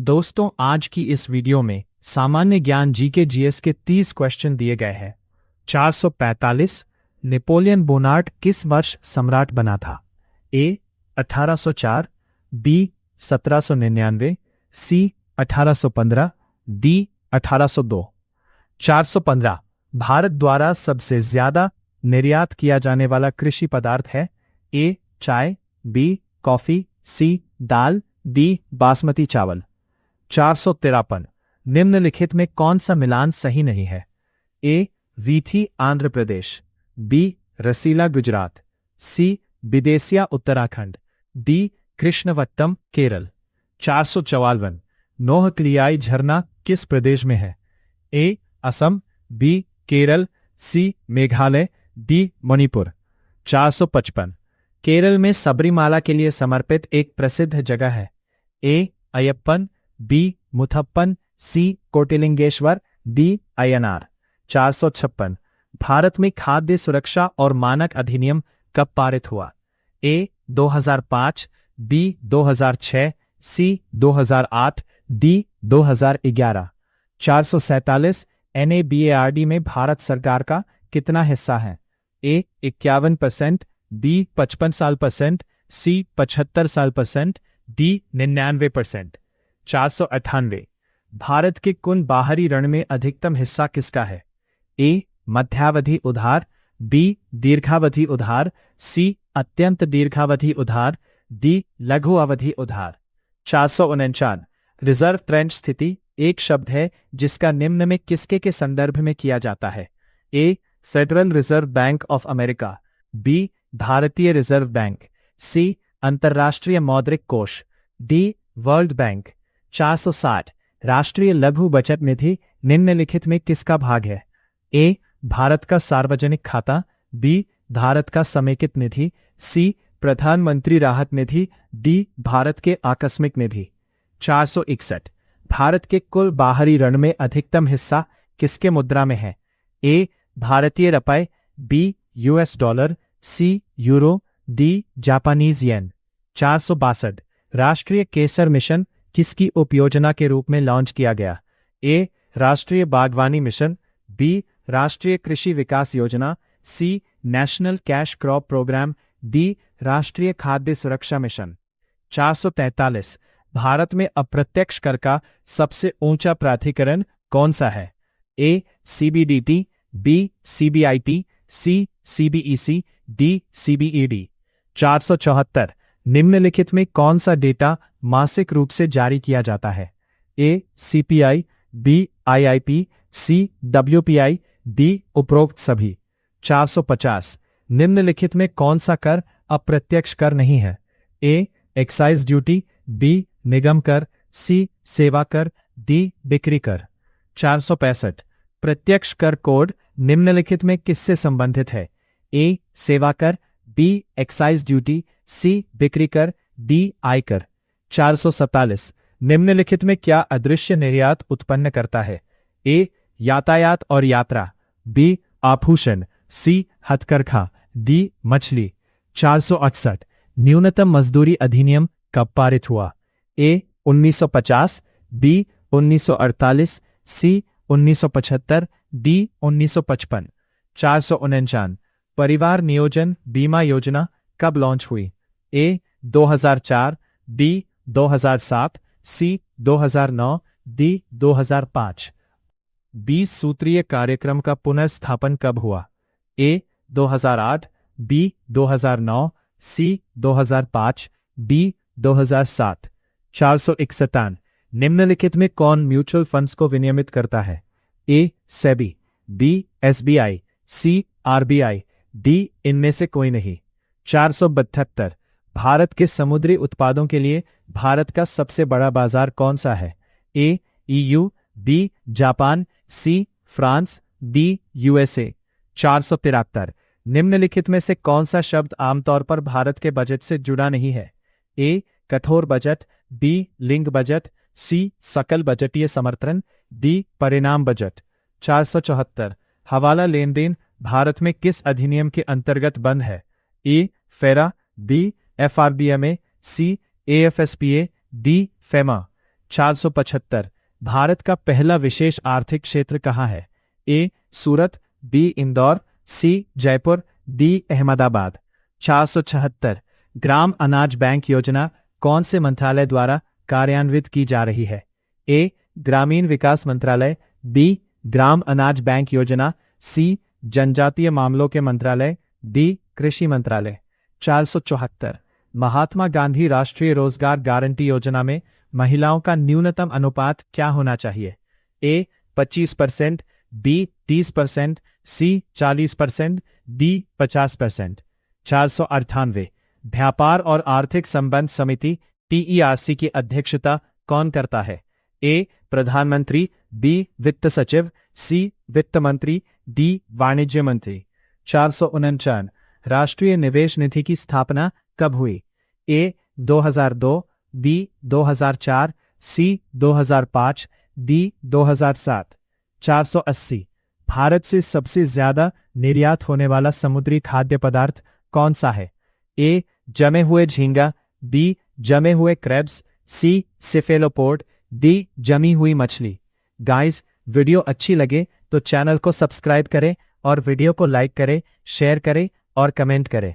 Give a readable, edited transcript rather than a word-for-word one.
दोस्तों, आज की इस वीडियो में सामान्य ज्ञान जीके जीएस के 30 क्वेश्चन दिए गए हैं। 445 नेपोलियन बोनार्ट किस वर्ष सम्राट बना था? ए 1804, बी 1799, सी 1815, डी 1802। 415 भारत द्वारा सबसे ज्यादा निर्यात किया जाने वाला कृषि पदार्थ है? ए चाय, बी कॉफी, सी दाल, डी बासमती चावल। 453 निम्नलिखित में कौन सा मिलान सही नहीं है? ए वीथी आंध्र प्रदेश, बी रसीला गुजरात, सी बिदेसिया उत्तराखंड, डी कृष्णवट्टम केरल। 454 नोहक्लियाई झरना किस प्रदेश में है? ए असम, बी केरल, सी मेघालय, डी मणिपुर। 455 केरल में सबरीमाला के लिए समर्पित एक प्रसिद्ध जगह है? ए अयप्पन, बी मुथप्पन, सी कोटिलिंगेश्वर, डी अयनार। 456 भारत में खाद्य सुरक्षा और मानक अधिनियम कब पारित हुआ? ए 2005, बी 2006, सी 2008, डी 2011। 447 NABARD में भारत सरकार का कितना हिस्सा है? ए 51%, बी 55%, सी 75%, डी 99%। 498 भारत के कुल बाहरी ऋण में अधिकतम हिस्सा किसका है? ए मध्यावधि उधार, बी दीर्घावधि उधार, सी अत्यंत दीर्घावधि उधार, डी लघु अवधि उधार। 449 रिजर्व ट्रेंच स्थिति एक शब्द है जिसका निम्न में किसके के संदर्भ में किया जाता है? A federal reserve bank of America, B भारतीय रिजर्व बैंक, सी अंतर्राष्ट्रीय मौद्रिक कोष, डी वर्ल्ड बैंक। 460 राष्ट्रीय लघु बचत निधि निम्नलिखित में किसका भाग है? ए भारत का सार्वजनिक खाता, बी भारत का समेकित निधि, सी प्रधानमंत्री राहत निधि, डी भारत के आकस्मिक निधि। 461 भारत के कुल बाहरी ऋण में अधिकतम हिस्सा किसके मुद्रा में है? ए भारतीय रुपये, बी US डॉलर, सी यूरो, डी जापानीज येन। 462 राष्ट्रीय केसर मिशन किसकी उपयोजना के रूप में लॉन्च किया गया? ए राष्ट्रीय बागवानी मिशन, बी राष्ट्रीय कृषि विकास योजना, C national cash crop programme, D राष्ट्रीय खाद्य सुरक्षा मिशन। 443 भारत में अप्रत्यक्ष कर का सबसे ऊंचा प्राधिकरण कौन सा है? ए CBDT, बी CBIT, सी CBEC, डी CBED। 474 निम्नलिखित में कौन सा डेटा मासिक रूप से जारी किया जाता है? ए CPI, बी IIP, सी WPI, डी उपरोक्त सभी। 450 निम्नलिखित में कौन सा कर अप्रत्यक्ष कर नहीं है? ए एक्साइज ड्यूटी, बी निगम कर, सी सेवा कर, डी बिक्री कर। 465 प्रत्यक्ष कर कोड निम्नलिखित में किससे संबंधित है? ए सेवा कर, बी एक्साइज ड्यूटी, सी बिक्री कर, डी आयकर। 447 निम्नलिखित में क्या अदृश्य निर्यात उत्पन्न करता है? ए यातायात और यात्रा, बी आभूषण, सी हथकरघा, डी मछली। 468 न्यूनतम मजदूरी अधिनियम कब पारित हुआ? ए 1950, बी 1948, सी 1975, डी 1955। 449 परिवार नियोजन बीमा योजना कब लॉन्च हुई? ए 2004, बी 2007, सी 2009, डी 2005। 20 सूत्रीय कार्यक्रम का पुनर्स्थापन कब हुआ? ए 2008, बी 2009, सी 2005, डी 2007। 461 निम्नलिखित में कौन म्यूचुअल फंड्स को विनियमित करता है? ए सेबी, बी SBI, सी RBI, डी इनमें से कोई नहीं। 472 भारत के समुद्री उत्पादों के लिए भारत का सबसे बड़ा बाजार कौन सा है? A EU, B Japan, C France, D USA। 473 निम्नलिखित में से कौन सा शब्द आमतौर पर भारत के बजट से जुड़ा नहीं है? ए कठोर बजट, बी लिंग बजट, सी सकल बजटीय समर्थन, डी परिणाम बजट। 474 हवाला लेन देन भारत में किस अधिनियम के अंतर्गत बंद है? ए फेरा, बी FRBMA, सी AFSPA, डी फेमा। 475 भारत का पहला विशेष आर्थिक क्षेत्र कहाँ है? ए सूरत, बी इंदौर, सी जयपुर, डी अहमदाबाद। 476 ग्राम अनाज बैंक योजना कौन से मंत्रालय द्वारा कार्यान्वित की जा रही है? ए ग्रामीण विकास मंत्रालय, बी ग्राम अनाज बैंक योजना, सी जनजातीय मामलों के मंत्रालय, डी कृषि मंत्रालय। 474 महात्मा गांधी राष्ट्रीय रोजगार गारंटी योजना में महिलाओं का न्यूनतम अनुपात क्या होना चाहिए? ए 25%, बी 30%, सी 40%, डी 50%। 498 व्यापार और आर्थिक संबंध समिति PERC की अध्यक्षता कौन करता है? ए प्रधानमंत्री, बी वित्त सचिव, सी वित्त मंत्री, डी वाणिज्य मंत्री। 449 राष्ट्रीय निवेश निधि की स्थापना कब हुई? ए 2002, बी 2004, सी 2005, डी 2007। 480 भारत से सबसे ज्यादा निर्यात होने वाला समुद्री खाद्य पदार्थ कौन सा है? ए जमे हुए झींगा, बी जमे हुए क्रेब्स, सी सिफेलोपोड, डी जमी हुई मछली। गाइस, वीडियो अच्छी लगे तो चैनल को सब्सक्राइब करें और वीडियो को लाइक करें, शेयर करें और कमेंट करें।